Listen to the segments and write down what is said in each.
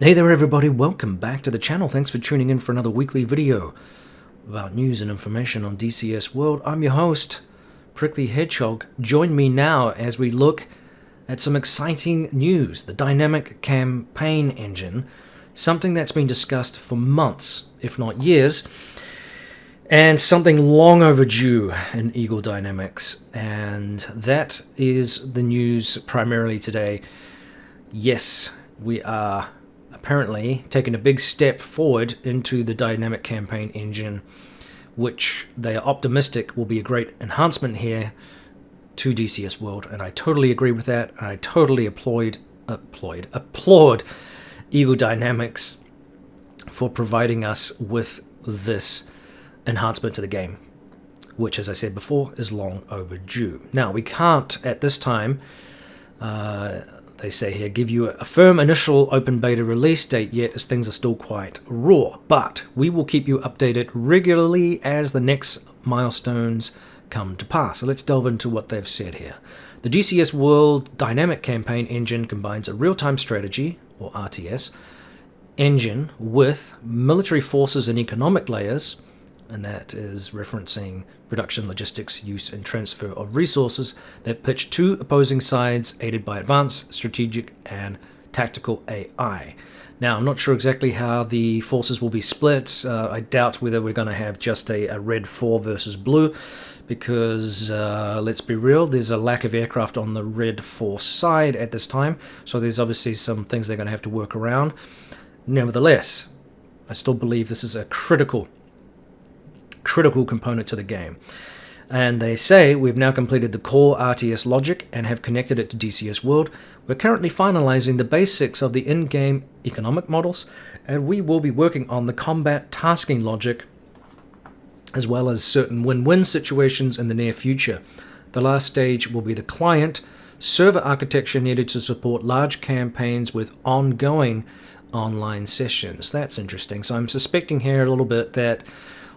Hey there everybody, welcome back to the channel. Thanks for tuning in for another weekly video about news and information on DCS World. I'm your host, Prickly Hedgehog. Join me now as we look at some exciting news. The dynamic campaign engine, something that's been discussed for months, if not years, and something long overdue in Eagle Dynamics. And that is the news primarily today. Yes, we are apparently taking a big step forward into the dynamic campaign engine, which they are optimistic will be a great enhancement here to DCS World, and I totally agree with that. I totally applaud Eagle Dynamics for providing us with this enhancement to the game, which, as I said before, is long overdue. Now, we can't at this time, they say here, give you a firm initial open beta release date yet, as things are still quite raw, but we will keep you updated regularly as the next milestones come to pass. So let's delve into what they've said here. The DCS World Dynamic Campaign Engine combines a real-time strategy, or RTS, engine with military forces and economic layers, and that is referencing production, logistics, use, and transfer of resources that pitch two opposing sides aided by advanced strategic and tactical AI. Now, I'm not sure exactly how the forces will be split. I doubt whether we're going to have just a red 4 versus blue, because let's be real, there's a lack of aircraft on the red 4 side at this time, so there's obviously some things they're going to have to work around. Nevertheless, I still believe this is a critical component to the game. And they say, we've now completed the core RTS logic and have connected it to DCS World. We're currently finalizing the basics of the in-game economic models, and we will be working on the combat tasking logic as well as certain win-win situations in the near future. The last stage will be the client server architecture needed to support large campaigns with ongoing online sessions. That's interesting. So I'm suspecting here a little bit that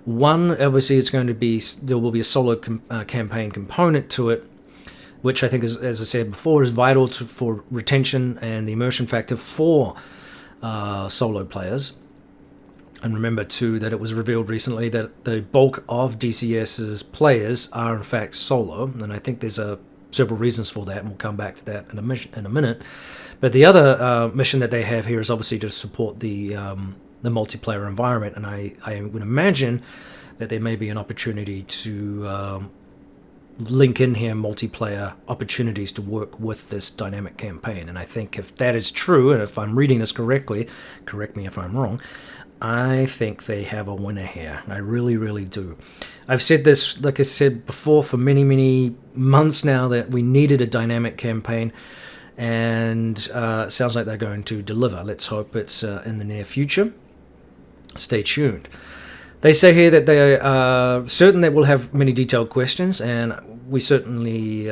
one, obviously, it's going to be, there will be a solo campaign component to it, which I think, is, as I said before, is vital for retention and the immersion factor for solo players. And remember, too, that it was revealed recently that the bulk of DCS's players are, in fact, solo, and I think there's several reasons for that, and we'll come back to that in a minute. But the other mission that they have here is obviously to support the multiplayer environment, and I would imagine that there may be an opportunity to link in here multiplayer opportunities to work with this dynamic campaign. And I think if that is true, and if I'm reading this correctly, correct me if I'm wrong, I think they have a winner here. I really, really do. I've said this, like I said before, for many, many months now, that we needed a dynamic campaign, and it sounds like they're going to deliver. Let's hope it's in the near future. Stay tuned. They say here that they are certain that we'll have many detailed questions, and we certainly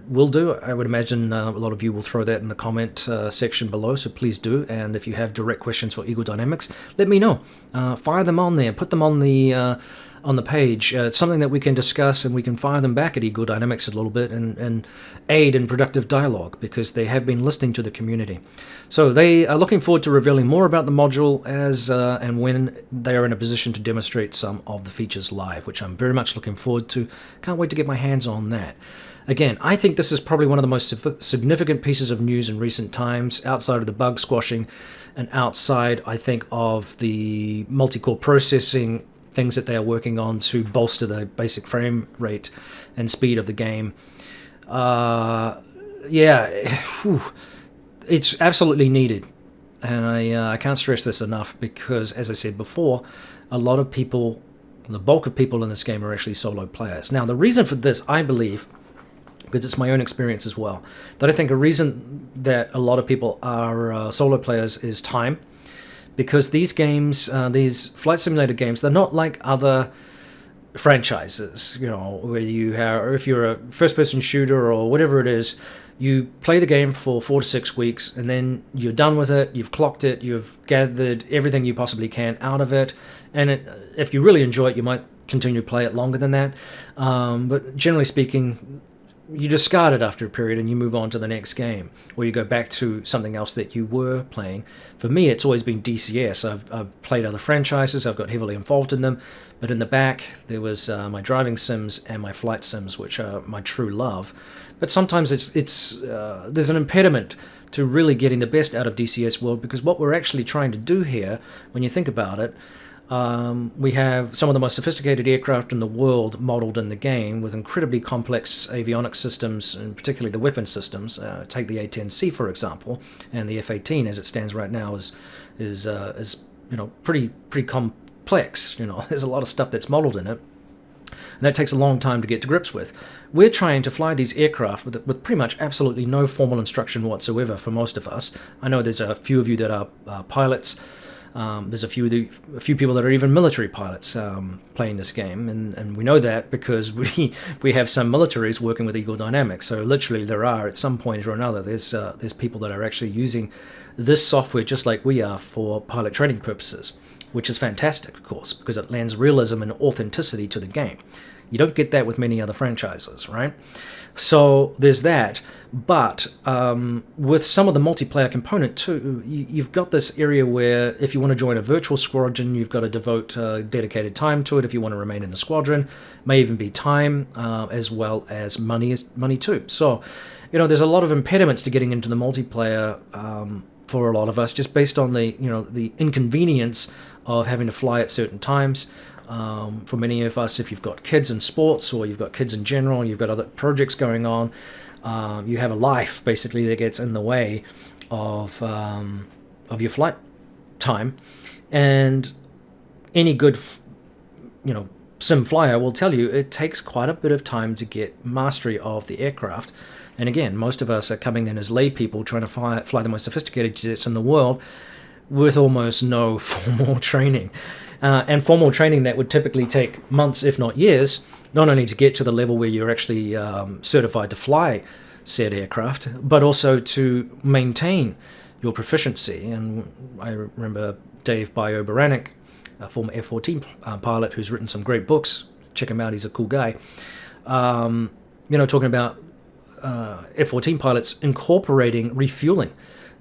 will do. I would imagine a lot of you will throw that in the comment section below, so please do. And if you have direct questions for Eagle Dynamics, let me know. Fire them on there. Put them on the page. It's something that we can discuss, and we can fire them back at Eagle Dynamics a little bit and aid in productive dialogue, because they have been listening to the community. So they are looking forward to revealing more about the module as and when they are in a position to demonstrate some of the features live, which I'm very much looking forward to. Can't wait to get my hands on that. Again, I think this is probably one of the most significant pieces of news in recent times, outside of the bug squashing and outside, I think, of the multi-core processing things that they are working on to bolster the basic frame rate and speed of the game. It's absolutely needed, and I can't stress this enough, because, as I said before, a lot of people, the bulk of people in this game, are actually solo players. Now, the reason for this, I believe, because it's my own experience as well, that I think a reason that a lot of people are solo players is time. Because these games, these flight simulator games, they're not like other franchises, you know, where you have, or if you're a first-person shooter or whatever it is, you play the game for 4 to 6 weeks, and then you're done with it, you've clocked it, you've gathered everything you possibly can out of it, and if you really enjoy it, you might continue to play it longer than that. But generally speaking, you discard it after a period and you move on to the next game, or you go back to something else that you were playing. For me, it's always been DCS. I've played other franchises, I've got heavily involved in them, but in the back there was my driving sims and my flight sims, which are my true love. But sometimes there's an impediment to really getting the best out of DCS World, because what we're actually trying to do here, when you think about it, we have some of the most sophisticated aircraft in the world modeled in the game, with incredibly complex avionics systems, and particularly the weapon systems. Take the A-10C, for example, and the F-18 as it stands right now is pretty complex. There's a lot of stuff that's modeled in it, and that takes a long time to get to grips with. We're trying to fly these aircraft with pretty much absolutely no formal instruction whatsoever for most of us. I know there's a few of you that are pilots. There's a few people that are even military pilots playing this game, and we know that because we have some militaries working with Eagle Dynamics. So literally, there are at some point or another, there's people that are actually using this software just like we are for pilot training purposes, which is fantastic, of course, because it lends realism and authenticity to the game. You don't get that with many other franchises, right? So there's that. But with some of the multiplayer component too, you've got this area where if you want to join a virtual squadron, you've got to devote dedicated time to it. If you want to remain in the squadron, may even be time as well as money too. So, there's a lot of impediments to getting into the multiplayer for a lot of us, just based on the inconvenience of having to fly at certain times. For many of us, if you've got kids in sports, or you've got kids in general, you've got other projects going on, you have a life basically that gets in the way of your flight time. And any good sim flyer will tell you it takes quite a bit of time to get mastery of the aircraft. And again, most of us are coming in as lay people trying to fly the most sophisticated jets in the world with almost no formal training. And formal training that would typically take months, if not years, not only to get to the level where you're actually certified to fly said aircraft, but also to maintain your proficiency. And I remember Dave Bio-Baranek, a former F-14 pilot who's written some great books. Check him out, he's a cool guy. Talking about F-14 pilots incorporating refueling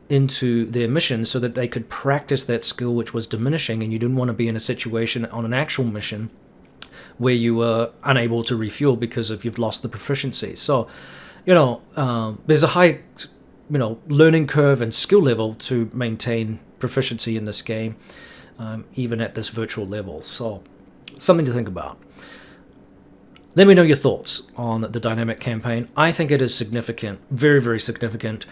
into their missions so that they could practice that skill, which was diminishing, and you didn't want to be in a situation on an actual mission where you were unable to refuel because you've lost the proficiency. So, there's a high, learning curve and skill level to maintain proficiency in this game, even at this virtual level. So, something to think about. Let me know your thoughts on the dynamic campaign. I think it is significant, very, very significant,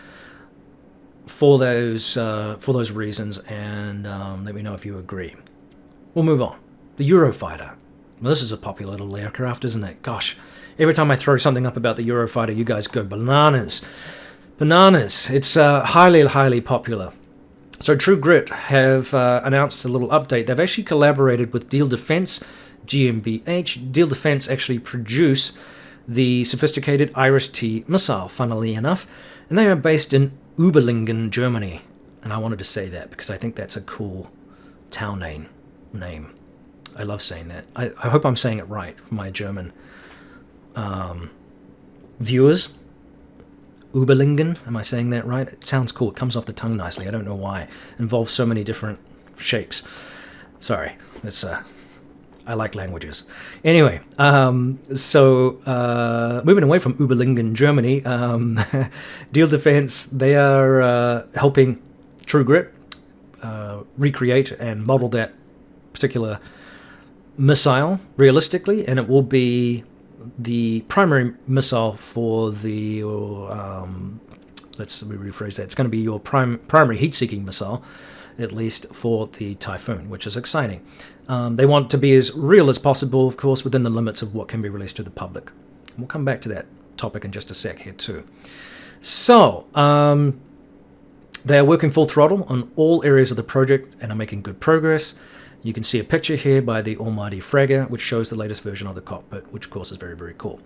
for those reasons, and let me know if you agree. We'll move on. The Eurofighter. Well, this is a popular little aircraft, isn't it? Gosh, every time I throw something up about the Eurofighter, you guys go bananas. Bananas. It's highly, highly popular. So True Grit have announced a little update. They've actually collaborated with Deal Defense GmbH. Deal Defense actually produce the sophisticated Iris-T missile, funnily enough, and they are based in Überlingen, Germany. And I wanted to say that because I think that's a cool town name. I love saying that. I hope I'm saying it right for my German viewers. Überlingen, am I saying that right? It sounds cool. It comes off the tongue nicely. I don't know why. It involves so many different shapes. Sorry. I like languages. Anyway, so moving away from Überlingen, Germany, Deal Defense, they are helping True Grit recreate and model that particular missile realistically, and it will be the primary missile for the, let's rephrase that, it's going to be your primary heat-seeking missile, at least for the Typhoon, which is exciting. They want to be as real as possible, of course, within the limits of what can be released to the public. And we'll come back to that topic in just a sec here too. So, they are working full throttle on all areas of the project and are making good progress. You can see a picture here by the almighty Fragger, which shows the latest version of the cockpit, which of course is very, very cool.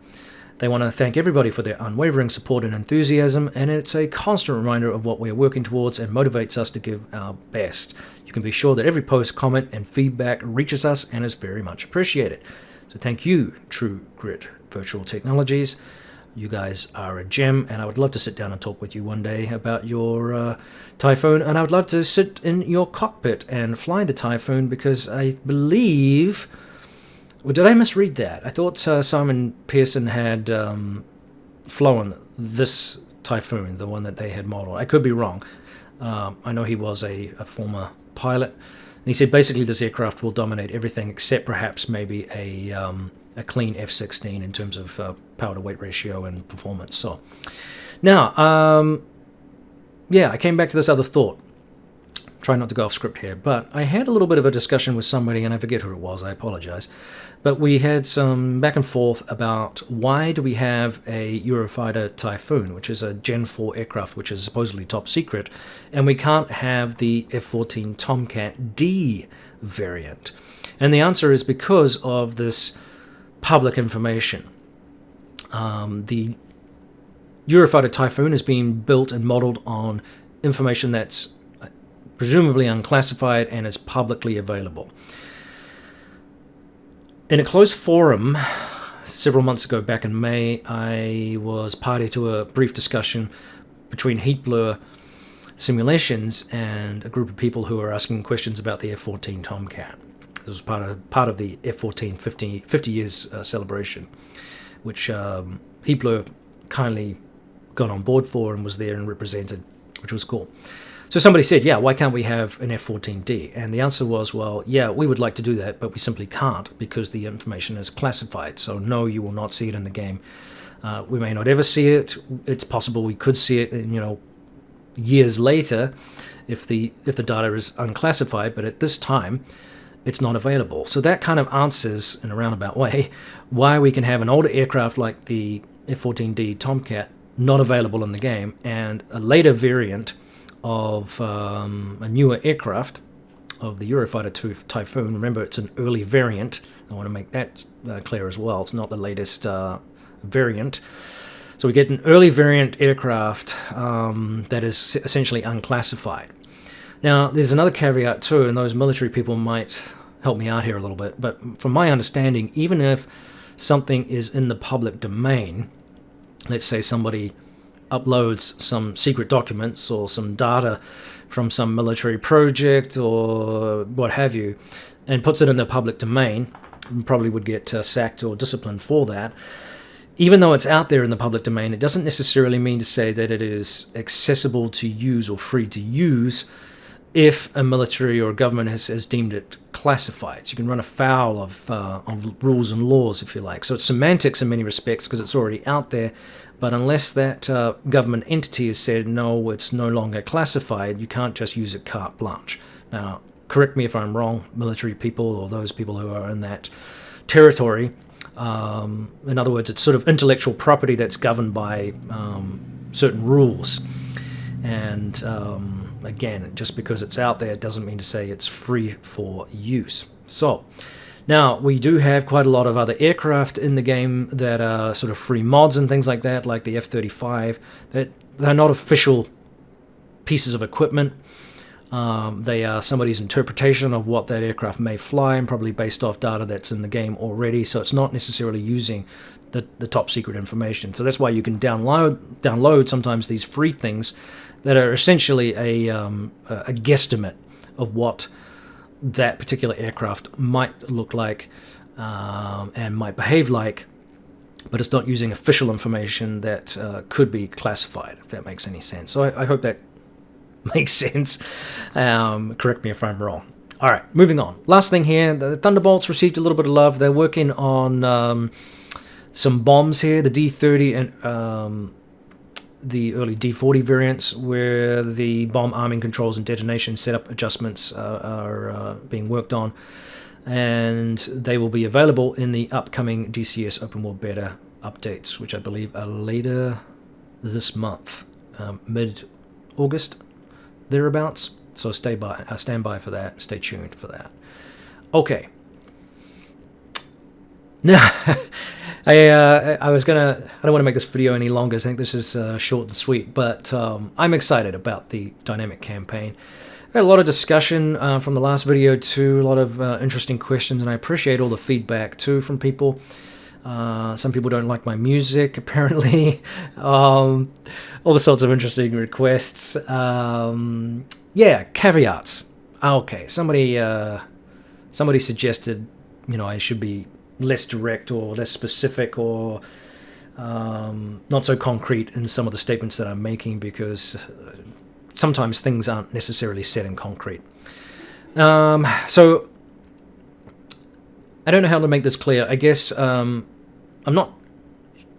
They want to thank everybody for their unwavering support and enthusiasm, and it's a constant reminder of what we're working towards and motivates us to give our best. You can be sure that every post, comment, and feedback reaches us and is very much appreciated. So thank you, True Grit Virtual Technologies. You guys are a gem, and I would love to sit down and talk with you one day about your Typhoon, and I would love to sit in your cockpit and fly the Typhoon, because I believe... Well, did I misread that? I thought Simon Pearson had flown this Typhoon, the one that they had modeled. I could be wrong. I know he was a former pilot. And he said basically this aircraft will dominate everything except perhaps maybe a clean F-16 in terms of power to weight ratio and performance. So now, yeah, I came back to this other thought. Try not to go off script here, but I had a little bit of a discussion with somebody, and I forget who it was, I apologize. But we had some back and forth about why do we have a Eurofighter Typhoon, which is a Gen 4 aircraft, which is supposedly top secret, and we can't have the F-14 Tomcat D variant. And the answer is because of this public information. The Eurofighter Typhoon is being built and modeled on information that's presumably unclassified and is publicly available. In a closed forum several months ago, back in May, I was party to a brief discussion between Heat Blur Simulations and a group of people who were asking questions about the F-14 Tomcat. This was part of the F-14 50 years celebration, which Heat Blur kindly got on board for and was there and represented, which was cool. So somebody said, yeah, why can't we have an F-14D? And the answer was, well, yeah, we would like to do that, but we simply can't because the information is classified. So no, you will not see it in the game. We may not ever see it. It's possible we could see it, years later if the data is unclassified, but at this time, it's not available. So that kind of answers, in a roundabout way, why we can have an older aircraft like the F-14D Tomcat not available in the game, and a later variant of a newer aircraft of the Eurofighter Typhoon. Remember, it's an early variant. I want to make that clear as well. It's not the latest variant. So we get an early variant aircraft that is essentially unclassified. Now, there's another caveat too, and those military people might help me out here a little bit, but from my understanding, even if something is in the public domain, let's say somebody uploads some secret documents or some data from some military project or what have you, and puts it in the public domain, and probably would get sacked or disciplined for that. Even though it's out there in the public domain, it doesn't necessarily mean to say that it is accessible to use or free to use if a military or government has deemed it classified. So you can run afoul of rules and laws, if you like. So it's semantics in many respects because it's already out there, but unless that government entity has said, no, it's no longer classified, you can't just use it carte blanche. Now, correct me if I'm wrong, military people or those people who are in that territory. In other words, it's sort of intellectual property that's governed by certain rules. And again, just because it's out there doesn't mean to say it's free for use. So, now, we do have quite a lot of other aircraft in the game that are sort of free mods and things like that, like the F-35. They're not official pieces of equipment. They are somebody's interpretation of what that aircraft may fly, and probably based off data that's in the game already, so it's not necessarily using the top secret information. So that's why you can download sometimes these free things that are essentially a guesstimate of what that particular aircraft might look like and might behave like, but it's not using official information that could be classified, if that makes any sense. So I hope that makes sense. Correct me if I'm wrong. All right, moving on. Last thing here, the Thunderbolts received a little bit of love. They're working on some bombs here, the D-30 and the early D-40 variants, where the bomb arming controls and detonation setup adjustments are being worked on, and they will be available in the upcoming DCS Open World Beta updates, which I believe are later this month, mid-August, thereabouts. So stand by for that, stay tuned for that. Okay. Now, I don't want to make this video any longer. I think this is short and sweet, but I'm excited about the dynamic campaign. I had a lot of discussion from the last video too, a lot of interesting questions, and I appreciate all the feedback too from people. Some people don't like my music, apparently. All sorts of interesting requests. Yeah, caveats. Okay, somebody suggested, I should be less direct or less specific or not so concrete in some of the statements that I'm making, because sometimes things aren't necessarily said in concrete. So I don't know how to make this clear. I guess I'm not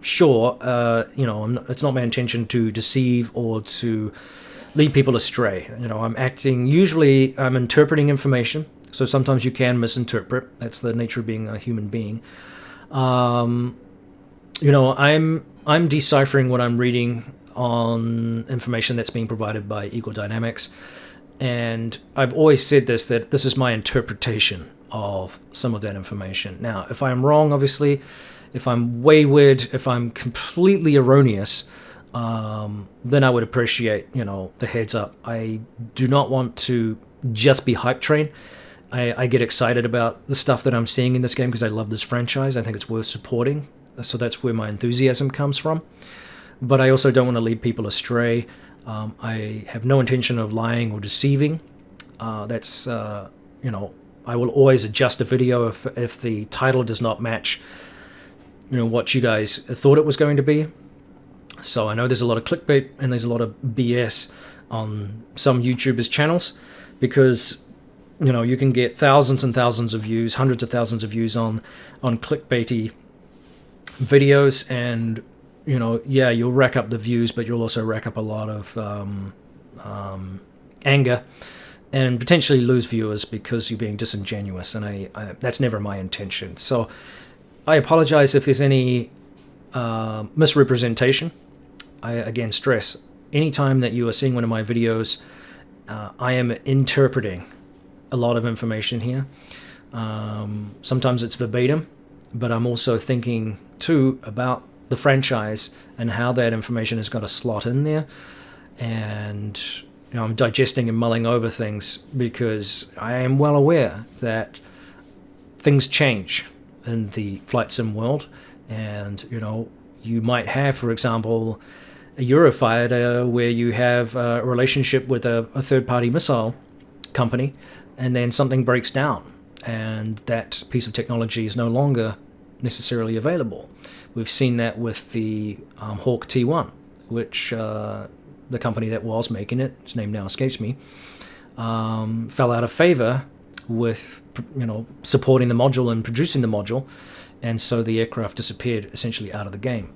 sure. It's not my intention to deceive or to lead people astray. I'm interpreting information. So sometimes you can misinterpret. That's the nature of being a human being. I'm deciphering what I'm reading on information that's being provided by Eagle Dynamics, and I've always said that this is my interpretation of some of that information. Now, if I'm wrong, obviously, if I'm wayward, if I'm completely erroneous, then I would appreciate, the heads up. I do not want to just be hype train. I get excited about the stuff that I'm seeing in this game because I love this franchise. I think it's worth supporting. So that's where my enthusiasm comes from. But I also don't want to lead people astray. I have no intention of lying or deceiving. I will always adjust a video if the title does not match, what you guys thought it was going to be. So I know there's a lot of clickbait and there's a lot of BS on some YouTubers' channels, because you can get thousands and thousands of views, hundreds of thousands of views on clickbaity videos, and you'll rack up the views, but you'll also rack up a lot of anger and potentially lose viewers because you're being disingenuous, and I that's never my intention. So I apologize if there's any misrepresentation. I again stress, anytime that you are seeing one of my videos, I am interpreting a lot of information here. Sometimes it's verbatim, but I'm also thinking too about the franchise and how that information has got a slot in there, and I'm digesting and mulling over things because I am well aware that things change in the flight sim world, and you might have, for example, a Eurofighter where you have a relationship with a third-party missile company, and then something breaks down and that piece of technology is no longer necessarily available. We've seen that with the Hawk T1, which the company that was making it, its name now escapes me, fell out of favor with supporting the module and producing the module, and so the aircraft disappeared essentially out of the game.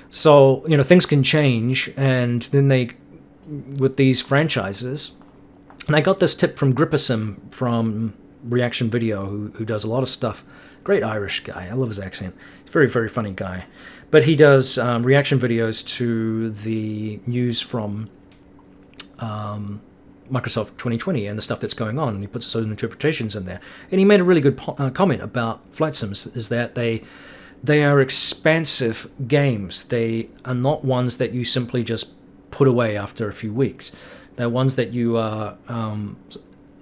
So things can change, and then with these franchises. And I got this tip from Grippersim from Reaction Video, who does a lot of stuff. Great Irish guy. I love his accent. He's a very, very funny guy. But he does reaction videos to the news from Microsoft 2020 and the stuff that's going on, and he puts his own interpretations in there. And he made a really good comment about flight sims, is that they are expansive games. They are not ones that you simply just put away after a few weeks. They're ones that you are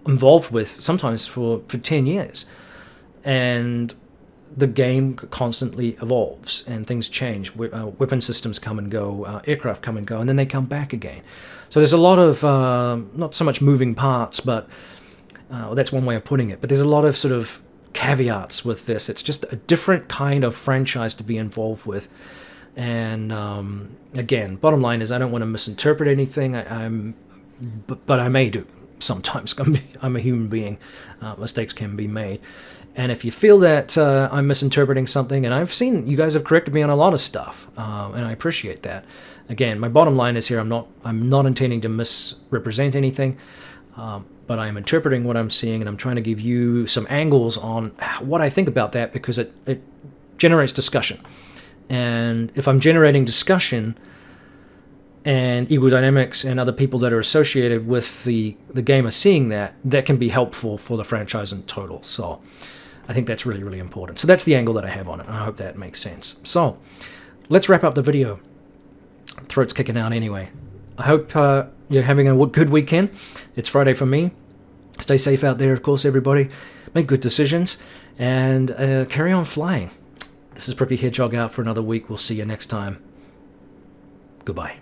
involved with sometimes for 10 years. And the game constantly evolves and things change. Weapon systems come and go, aircraft come and go, and then they come back again. So there's a lot of, not so much moving parts, but that's one way of putting it. But there's a lot of sort of caveats with this. It's just a different kind of franchise to be involved with. And again, bottom line is I don't want to misinterpret anything. But I may do sometimes. I'm a human being. Mistakes can be made. And if you feel that I'm misinterpreting something, and I've seen you guys have corrected me on a lot of stuff, and I appreciate that. Again, my bottom line is here, I'm not intending to misrepresent anything, but I'm interpreting what I'm seeing, and I'm trying to give you some angles on what I think about that, because it generates discussion. And if I'm generating discussion, and Eagle Dynamics and other people that are associated with the game are seeing that can be helpful for the franchise in total. So I think that's really, really important. So that's the angle that I have on it. I hope that makes sense. So let's wrap up the video. Throat's kicking out anyway. I hope you're having a good weekend. It's Friday for me. Stay safe out there, of course, everybody. Make good decisions and carry on flying. This is Prickly Hedgehog out for another week. We'll see you next time. Goodbye.